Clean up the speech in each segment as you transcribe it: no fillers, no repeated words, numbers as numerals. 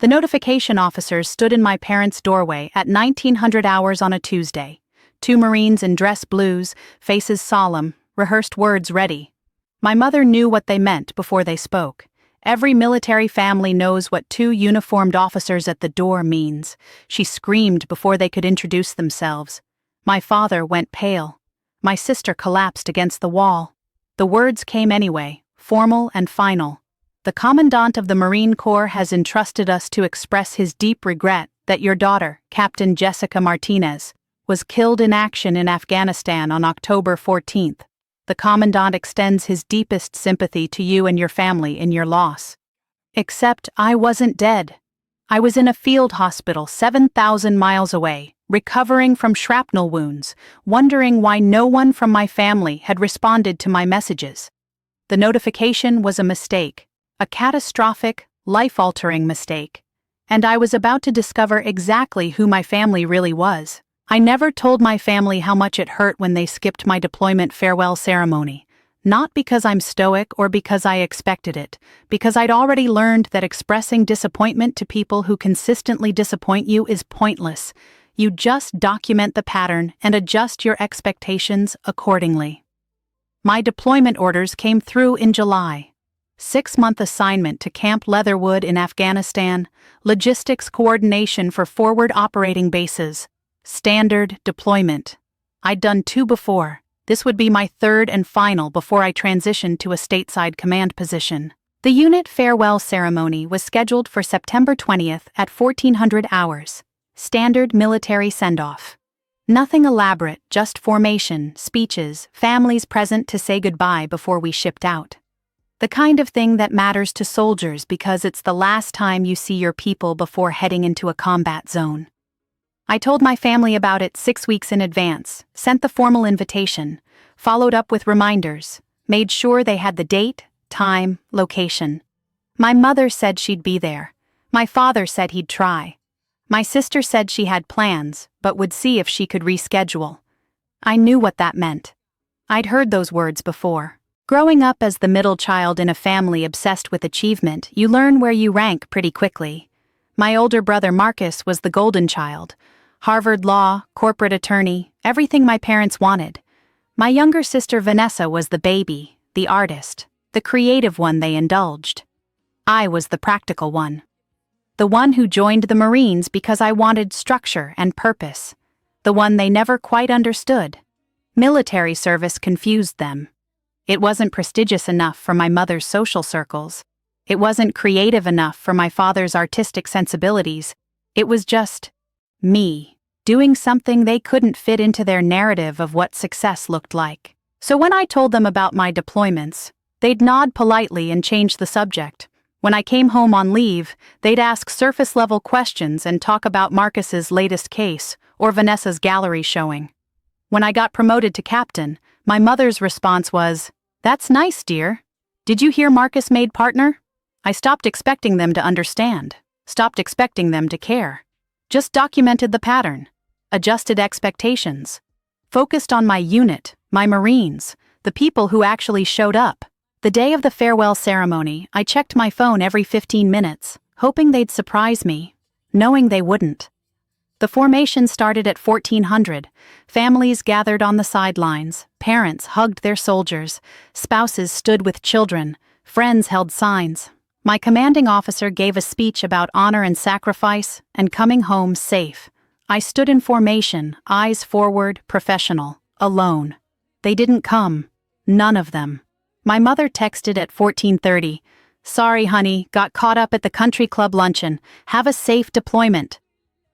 The notification officers stood in my parents' doorway at 1900 hours on a Tuesday. Two Marines in dress blues, faces solemn, rehearsed words ready. My mother knew what they meant before they spoke. Every military family knows what two uniformed officers at the door means. She screamed before they could introduce themselves. My father went pale. My sister collapsed against the wall. The words came anyway, formal and final. The Commandant of the Marine Corps has entrusted us to express his deep regret that your daughter, Captain Jessica Martinez, was killed in action in Afghanistan on October 14th. The Commandant extends his deepest sympathy to you and your family in your loss. Except I wasn't dead. I was in a field hospital 7,000 miles away, recovering from shrapnel wounds, wondering why no one from my family had responded to my messages. The notification was a mistake, a catastrophic, life-altering mistake, and I was about to discover exactly who my family really was. I never told my family how much it hurt when they skipped my deployment farewell ceremony, not because I'm stoic or because I expected it, because I'd already learned that expressing disappointment to people who consistently disappoint you is pointless. You just document the pattern and adjust your expectations accordingly. My deployment orders came through in July. 6-month assignment to Camp Leatherwood in Afghanistan, logistics coordination for forward operating bases, standard deployment. I'd done 2 before. This would be my 3rd and final before I transitioned to a stateside command position. The unit farewell ceremony was scheduled for September 20th at 1400 hours. Standard military send-off. Nothing elaborate, just formation, speeches, families present to say goodbye before we shipped out. The kind of thing that matters to soldiers because it's the last time you see your people before heading into a combat zone. I told my family about it 6 weeks in advance, sent the formal invitation, followed up with reminders, made sure they had the date, time, location. My mother said she'd be there. My father said he'd try. My sister said she had plans, but would see if she could reschedule. I knew what that meant. I'd heard those words before. Growing up as the middle child in a family obsessed with achievement, you learn where you rank pretty quickly. My older brother Marcus was the golden child. Harvard law, corporate attorney, everything my parents wanted. My younger sister Vanessa was the baby, the artist, the creative one they indulged. I was the practical one. The one who joined the Marines because I wanted structure and purpose. The one they never quite understood. Military service confused them. It wasn't prestigious enough for my mother's social circles. It wasn't creative enough for my father's artistic sensibilities. It was just me, doing something they couldn't fit into their narrative of what success looked like. So when I told them about my deployments, they'd nod politely and change the subject. When I came home on leave, they'd ask surface-level questions and talk about Marcus's latest case or Vanessa's gallery showing. When I got promoted to captain, my mother's response was, "That's nice, dear. Did you hear Marcus made partner?" I stopped expecting them to understand, stopped expecting them to care. Just documented the pattern, adjusted expectations, focused on my unit, my Marines, the people who actually showed up. The day of the farewell ceremony, I checked my phone every 15 minutes, hoping they'd surprise me, knowing they wouldn't. The formation started at 1400. Families gathered on the sidelines, parents hugged their soldiers, spouses stood with children, friends held signs. My commanding officer gave a speech about honor and sacrifice and coming home safe. I stood in formation, eyes forward, professional, alone. They didn't come. None of them. My mother texted at 14:30, "Sorry, honey, got caught up at the country club luncheon. Have a safe deployment."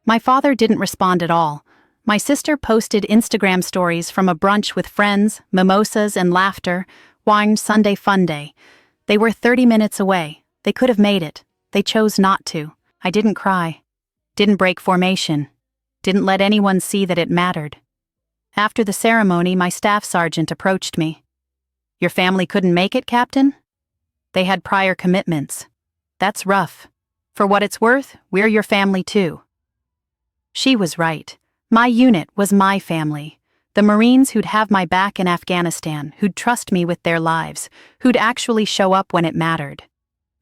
My father didn't respond at all. My sister posted Instagram stories from a brunch with friends, mimosas and laughter, wine Sunday fun day. They were 30 minutes away. They could have made it. They chose not to. I didn't cry. Didn't break formation. Didn't let anyone see that it mattered. After the ceremony, my staff sergeant approached me. "Your family couldn't make it, Captain?" "They had prior commitments." "That's rough. For what it's worth, we're your family too." She was right. My unit was my family. The Marines who'd have my back in Afghanistan, who'd trust me with their lives, who'd actually show up when it mattered.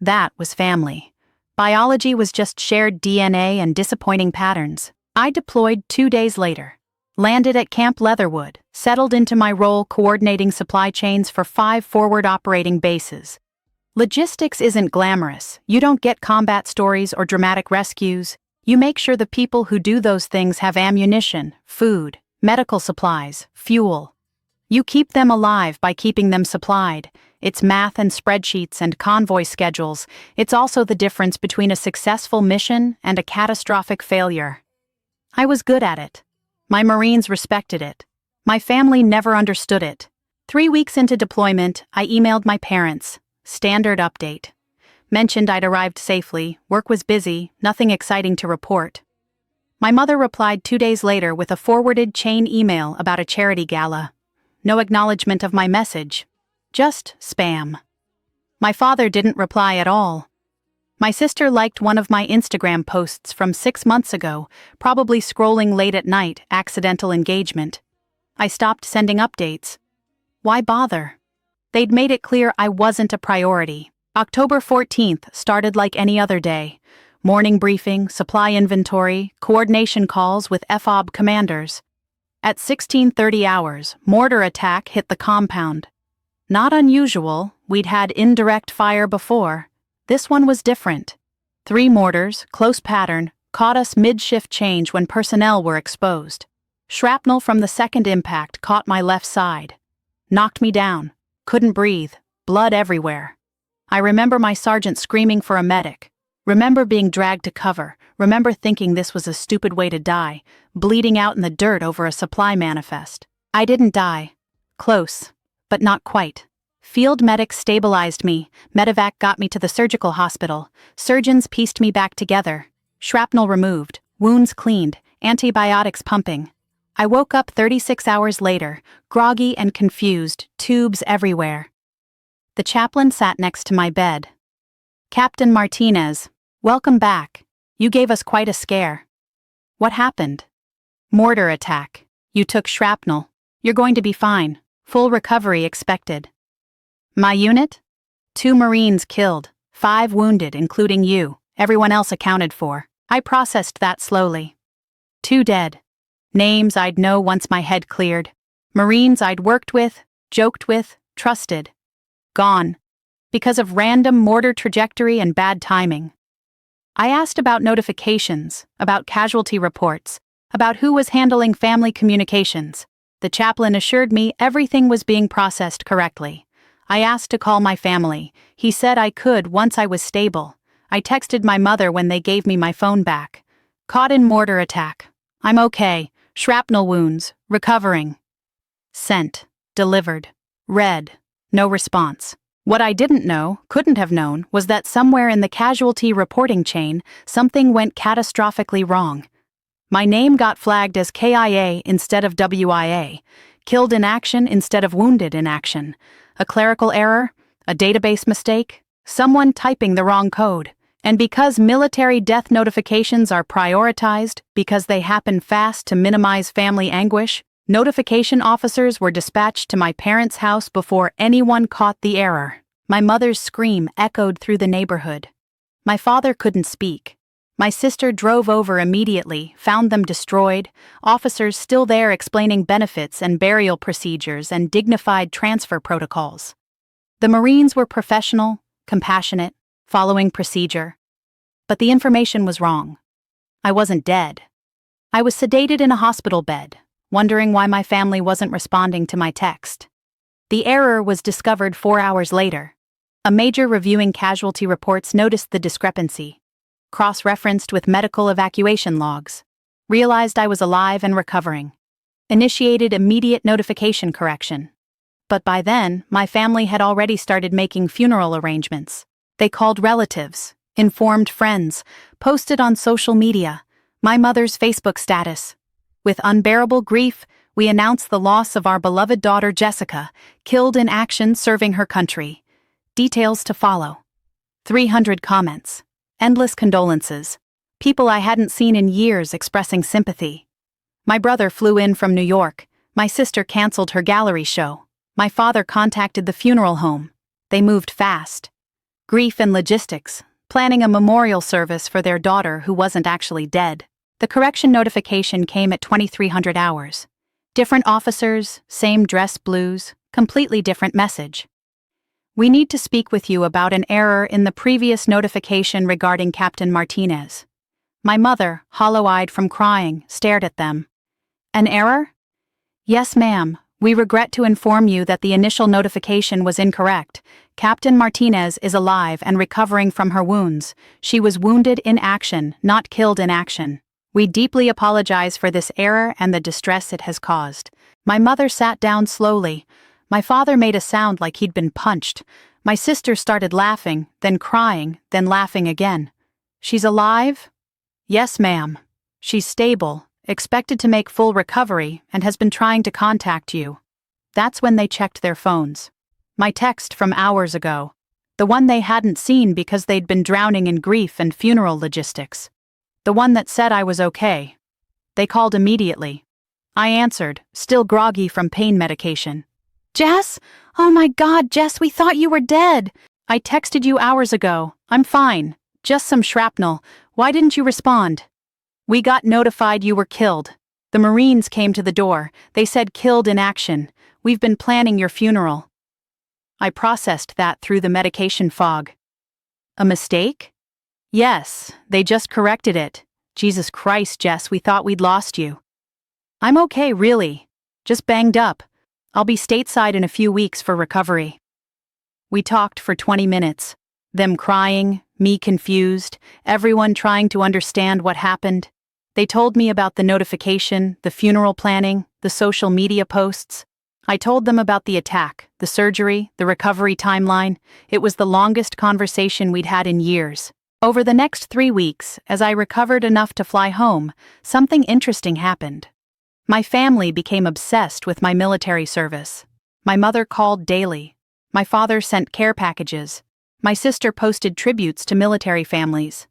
That was family. Biology was just shared DNA and disappointing patterns. I deployed 2 days later. Landed at Camp Leatherwood, settled into my role coordinating supply chains for 5 forward operating bases. Logistics isn't glamorous. You don't get combat stories or dramatic rescues. You make sure the people who do those things have ammunition, food, medical supplies, fuel. You keep them alive by keeping them supplied. It's math and spreadsheets and convoy schedules. It's also the difference between a successful mission and a catastrophic failure. I was good at it. My Marines respected it. My family never understood it. 3 weeks into deployment, I emailed my parents. Standard update. Mentioned I'd arrived safely, work was busy, nothing exciting to report. My mother replied 2 days later with a forwarded chain email about a charity gala. No acknowledgement of my message. Just spam. My father didn't reply at all. My sister liked one of my Instagram posts from 6 months ago, probably scrolling late at night, accidental engagement. I stopped sending updates. Why bother? They'd made it clear I wasn't a priority. October 14th started like any other day. Morning briefing, supply inventory, coordination calls with FOB commanders. At 16:30 hours, mortar attack hit the compound. Not unusual, we'd had indirect fire before. This one was different. 3 mortars, close pattern, caught us mid-shift change when personnel were exposed. Shrapnel from the second impact caught my left side. Knocked me down. Couldn't breathe. Blood everywhere. I remember my sergeant screaming for a medic. Remember being dragged to cover. Remember thinking this was a stupid way to die, bleeding out in the dirt over a supply manifest. I didn't die. Close, but not quite. Field medics stabilized me. Medevac got me to the surgical hospital. Surgeons pieced me back together. Shrapnel removed. Wounds cleaned. Antibiotics pumping. I woke up 36 hours later, groggy and confused, tubes everywhere. The chaplain sat next to my bed. Captain Martinez, welcome back. You gave us quite a scare. What happened? Mortar attack. You took shrapnel. You're going to be fine. Full recovery expected. My unit? 2 Marines killed, 5 wounded, including you. Everyone else accounted for. I processed that slowly. 2 dead. Names I'd know once my head cleared. Marines I'd worked with, joked with, trusted. Gone. Because of random mortar trajectory and bad timing. I asked about notifications, about casualty reports, about who was handling family communications. The chaplain assured me everything was being processed correctly. I asked to call my family. He said I could once I was stable. I texted my mother when they gave me my phone back. Caught in mortar attack. I'm okay. Shrapnel wounds. Recovering. Sent. Delivered. Read. No response. What I didn't know, couldn't have known, was that somewhere in the casualty reporting chain, something went catastrophically wrong. My name got flagged as KIA instead of WIA. Killed in action instead of wounded in action. A clerical error? A database mistake? Someone typing the wrong code. And because military death notifications are prioritized, because they happen fast to minimize family anguish, notification officers were dispatched to my parents' house before anyone caught the error. My mother's scream echoed through the neighborhood. My father couldn't speak. My sister drove over immediately, found them destroyed, officers still there explaining benefits and burial procedures and dignified transfer protocols. The Marines were professional, compassionate, following procedure. But the information was wrong. I wasn't dead. I was sedated in a hospital bed, wondering why my family wasn't responding to my text. The error was discovered 4 hours later. A major reviewing casualty reports noticed the discrepancy. Cross-referenced with medical evacuation logs. Realized I was alive and recovering. Initiated immediate notification correction. But by then, my family had already started making funeral arrangements. They called relatives, informed friends, posted on social media, my mother's Facebook status. With unbearable grief, we announced the loss of our beloved daughter Jessica, killed in action serving her country. Details to follow. 300 comments. Endless condolences. People I hadn't seen in years expressing sympathy. My brother flew in from New York. My sister canceled her gallery show. My father contacted the funeral home. They moved fast. Grief and logistics, planning a memorial service for their daughter who wasn't actually dead. The correction notification came at 2300 hours. Different officers, same dress blues, completely different message. We need to speak with you about an error in the previous notification regarding Captain Martinez. My mother, hollow-eyed from crying, stared at them. An error? Yes, ma'am. We regret to inform you that the initial notification was incorrect. Captain Martinez is alive and recovering from her wounds. She was wounded in action, not killed in action. We deeply apologize for this error and the distress it has caused. My mother sat down slowly. My father made a sound like he'd been punched. My sister started laughing, then crying, then laughing again. She's alive? Yes, ma'am. She's stable, expected to make full recovery, and has been trying to contact you. That's when they checked their phones. My text from hours ago. The one they hadn't seen because they'd been drowning in grief and funeral logistics. The one that said I was okay. They called immediately. I answered, still groggy from pain medication. Jess? Oh my God, Jess, we thought you were dead. I texted you hours ago. I'm fine. Just some shrapnel. Why didn't you respond? We got notified you were killed. The Marines came to the door. They said killed in action. We've been planning your funeral. I processed that through the medication fog. A mistake? Yes, they just corrected it. Jesus Christ, Jess, we thought we'd lost you. I'm okay, really. Just banged up. I'll be stateside in a few weeks for recovery. We talked for 20 minutes. Them crying, me confused, everyone trying to understand what happened. They told me about the notification, the funeral planning, the social media posts. I told them about the attack, the surgery, the recovery timeline. It was the longest conversation we'd had in years. Over the next 3 weeks, as I recovered enough to fly home, something interesting happened. My family became obsessed with my military service. My mother called daily. My father sent care packages. My sister posted tributes to military families.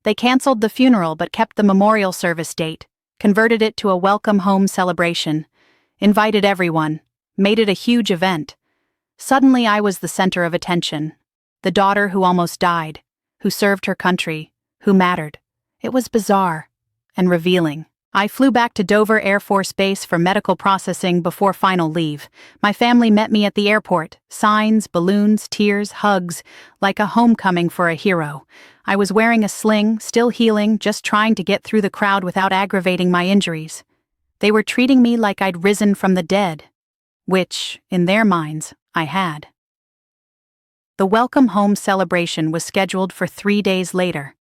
They canceled the funeral but kept the memorial service date, converted it to a welcome home celebration, invited everyone, made it a huge event. Suddenly I was the center of attention. The daughter who almost died, who served her country, who mattered. It was bizarre and revealing. I flew back to Dover Air Force Base for medical processing before final leave. My family met me at the airport. Signs, balloons, tears, hugs, like a homecoming for a hero. I was wearing a sling, still healing, just trying to get through the crowd without aggravating my injuries. They were treating me like I'd risen from the dead, which, in their minds, I had. The welcome home celebration was scheduled for 3 days later.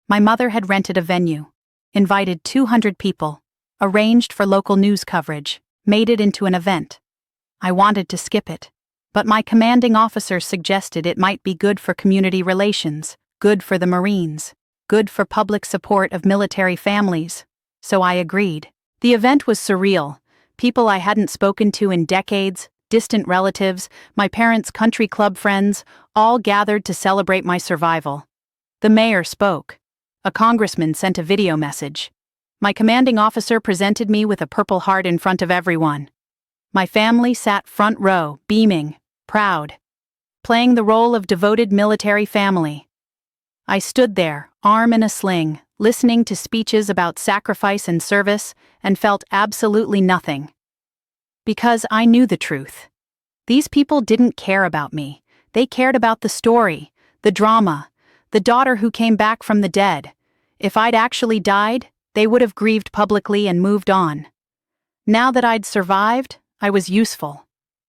My mother had rented a venue, invited 200 people, arranged for local news coverage, made it into an event. I wanted to skip it, but my commanding officer suggested it might be good for community relations, good for the Marines, good for public support of military families, so I agreed. The event was surreal. People I hadn't spoken to in decades, distant relatives, my parents' country club friends, all gathered to celebrate my survival. The mayor spoke. A congressman sent a video message. My commanding officer presented me with a Purple Heart in front of everyone. My family sat front row, beaming, proud, playing the role of devoted military family. I stood there, arm in a sling, listening to speeches about sacrifice and service, and felt absolutely nothing. Because I knew the truth. These people didn't care about me. They cared about the story, the drama, the daughter who came back from the dead. If I'd actually died, they would have grieved publicly and moved on. Now that I'd survived, I was useful.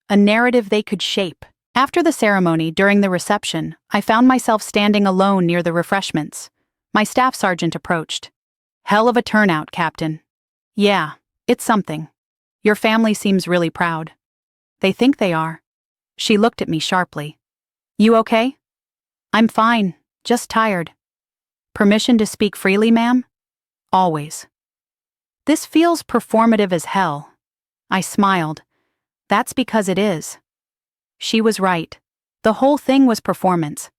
A narrative they could shape. After the ceremony, during the reception, I found myself standing alone near the refreshments. My staff sergeant approached. Hell of a turnout, Captain. Yeah, it's something. Your family seems really proud. They think they are. She looked at me sharply. You okay? I'm fine, just tired. Permission to speak freely, ma'am? Always. This feels performative as hell. I smiled. That's because it is. She was right. The whole thing was performance.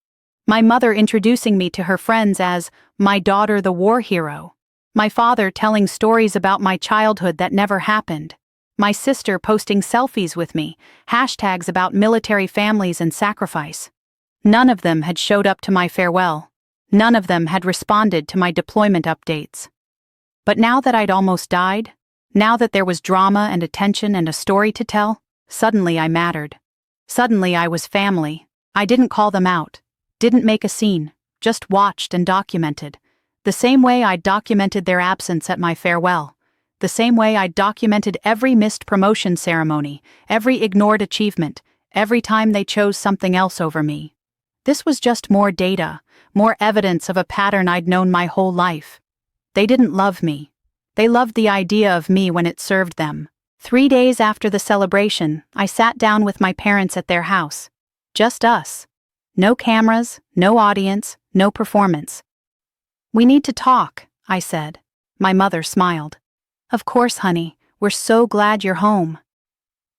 My mother introducing me to her friends as my daughter the war hero. My father telling stories about my childhood that never happened. My sister posting selfies with me, hashtags about military families and sacrifice. None of them had showed up to my farewell. None of them had responded to my deployment updates. But now that I'd almost died, now that there was drama and attention and a story to tell, suddenly I mattered. Suddenly I was family. I didn't call them out, didn't make a scene, just watched and documented. The same way I documented their absence at my farewell. The same way I documented every missed promotion ceremony, every ignored achievement, every time they chose something else over me. This was just more data, more evidence of a pattern I'd known my whole life. They didn't love me. They loved the idea of me when it served them. 3 days after the celebration, I sat down with my parents at their house. Just us. No cameras, no audience, no performance. "We need to talk," I said. My mother smiled. "Of course, honey. We're so glad you're home."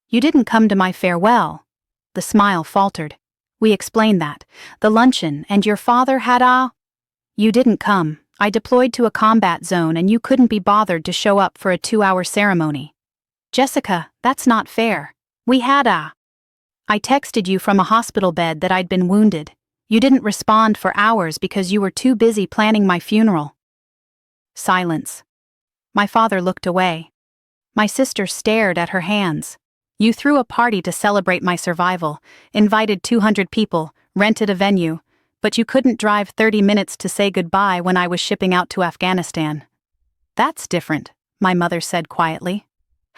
"You didn't come to my farewell." The smile faltered. "We explained that. The luncheon, and your father had a—" "You didn't come. I deployed to a combat zone and you couldn't be bothered to show up for a 2-hour ceremony." "Jessica, that's not fair. We had a—" "I texted you from a hospital bed that I'd been wounded. You didn't respond for hours because you were too busy planning my funeral." Silence. My father looked away. My sister stared at her hands. "You threw a party to celebrate my survival, invited 200 people, rented a venue, but you couldn't drive 30 minutes to say goodbye when I was shipping out to Afghanistan." "That's different," my mother said quietly.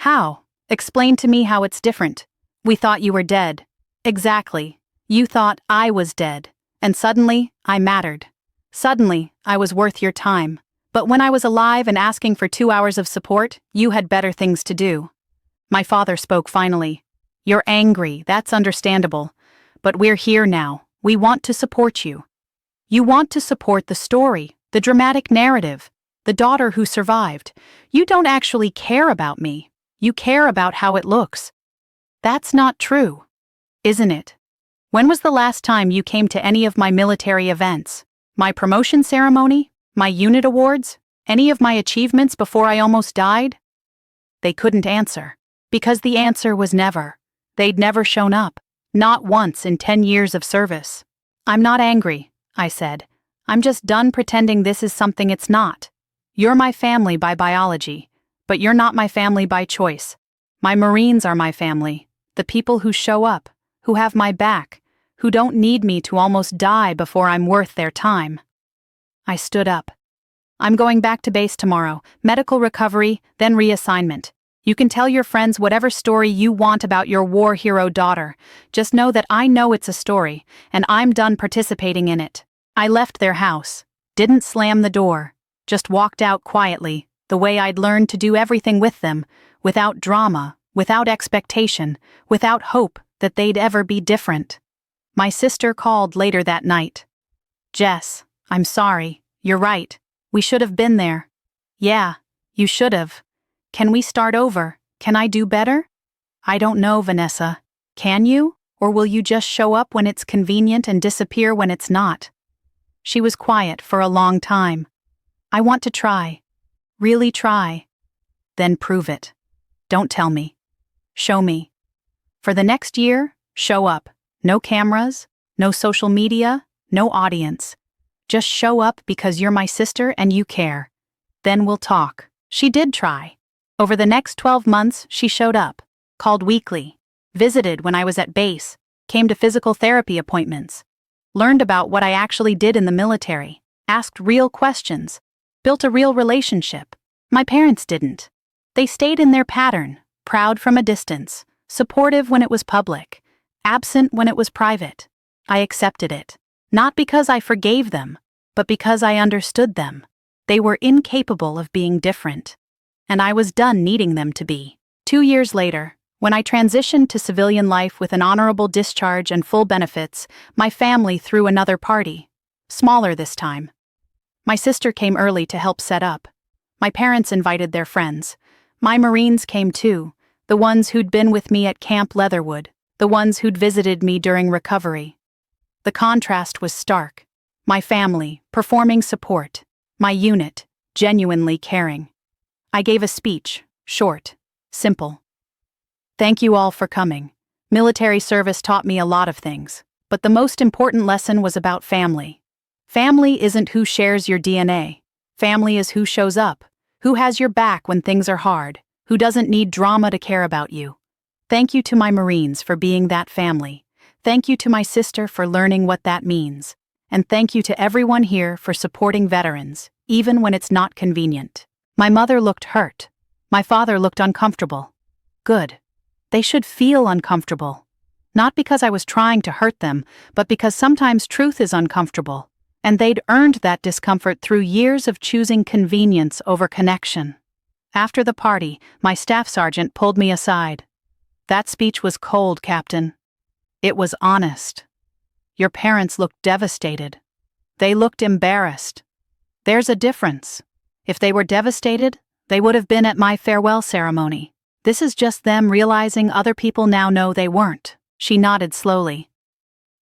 "How? Explain to me how it's different. We thought you were dead." "Exactly. You thought I was dead. And suddenly, I mattered. Suddenly, I was worth your time. But when I was alive and asking for 2 hours of support, you had better things to do." My father spoke finally. "You're angry, that's understandable. But we're here now. We want to support you. You want to support the story, the dramatic narrative, the daughter who survived. You don't actually care about me. You care about how it looks." "That's not true. Isn't it? When was the last time you came to any of my military events? My promotion ceremony? My unit awards? Any of my achievements before I almost died?" They couldn't answer. Because the answer was never. They'd never shown up. Not once in 10 years of service. "I'm not angry," I said. "I'm just done pretending this is something it's not. You're my family by biology, but you're not my family by choice. My Marines are my family, the people who show up, who have my back, who don't need me to almost die before I'm worth their time." I stood up. "I'm going back to base tomorrow, medical recovery, then reassignment. You can tell your friends whatever story you want about your war hero daughter. Just know that I know it's a story, and I'm done participating in it." I left their house, didn't slam the door, just walked out quietly, the way I'd learned to do everything with them, without drama, without expectation, without hope that they'd ever be different. My sister called later that night. "Jess, I'm sorry. You're right. We should have been there." "Yeah, you should have. Can we start over? Can I do better?" "I don't know, Vanessa. Can you? Or will you just show up when it's convenient and disappear when it's not?" She was quiet for a long time. "I want to try. Really try." "Then prove it. Don't tell me. Show me. For the next year, show up. No cameras, no social media, no audience. Just show up because you're my sister and you care. Then we'll talk." She did try. Over the next 12 months, she showed up, called weekly, visited when I was at base, came to physical therapy appointments, learned about what I actually did in the military, asked real questions, built a real relationship. My parents didn't. They stayed in their pattern, proud from a distance, supportive when it was public, absent when it was private. I accepted it, not because I forgave them, but because I understood them. They were incapable of being different. And I was done needing them to be. 2 years later, when I transitioned to civilian life with an honorable discharge and full benefits, my family threw another party. Smaller this time. My sister came early to help set up. My parents invited their friends. My Marines came too, the ones who'd been with me at Camp Leatherwood, the ones who'd visited me during recovery. The contrast was stark. My family, performing support. My unit, genuinely caring. I gave a speech, short, simple. "Thank you all for coming. Military service taught me a lot of things, but the most important lesson was about family. Family isn't who shares your DNA. Family is who shows up, who has your back when things are hard, who doesn't need drama to care about you. Thank you to my Marines for being that family. Thank you to my sister for learning what that means. And thank you to everyone here for supporting veterans, even when it's not convenient. My mother looked hurt. My father looked uncomfortable. Good. They should feel uncomfortable. Not because I was trying to hurt them, but because sometimes truth is uncomfortable. And they'd earned that discomfort through years of choosing convenience over connection. After the party, my staff sergeant pulled me aside. That speech was cold, Captain. It was honest. Your parents looked devastated. They looked embarrassed. There's a difference. If they were devastated, they would have been at my farewell ceremony. This is just them realizing other people now know they weren't. She nodded slowly.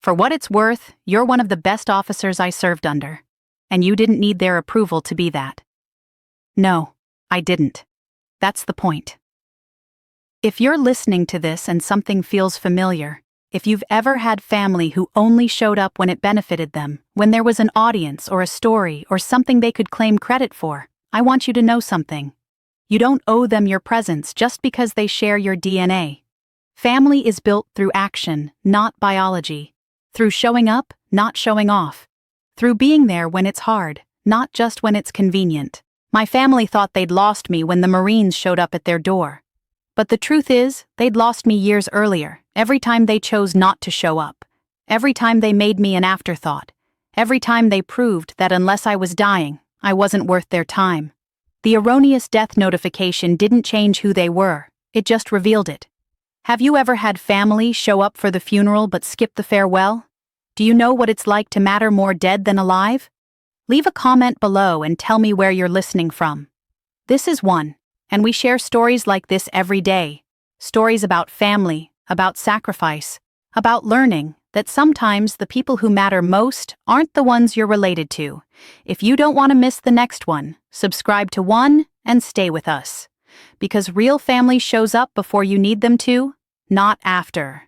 For what it's worth, you're one of the best officers I served under. And you didn't need their approval to be that. No, I didn't. That's the point. If you're listening to this and something feels familiar, if you've ever had family who only showed up when it benefited them, when there was an audience or a story or something they could claim credit for, I want you to know something. You don't owe them your presence just because they share your DNA. Family is built through action, not biology. Through showing up, not showing off. Through being there when it's hard, not just when it's convenient. My family thought they'd lost me when the Marines showed up at their door. But the truth is, they'd lost me years earlier, every time they chose not to show up. Every time they made me an afterthought. Every time they proved that unless I was dying, I wasn't worth their time. The erroneous death notification didn't change who they were, it just revealed it. Have you ever had family show up for the funeral but skip the farewell? Do you know what it's like to matter more dead than alive? Leave a comment below and tell me where you're listening from. This is one, and we share stories like this every day. Stories about family, about sacrifice, about learning that sometimes the people who matter most aren't the ones you're related to. If you don't want to miss the next one, subscribe to one and stay with us. Because real family shows up before you need them to, not after.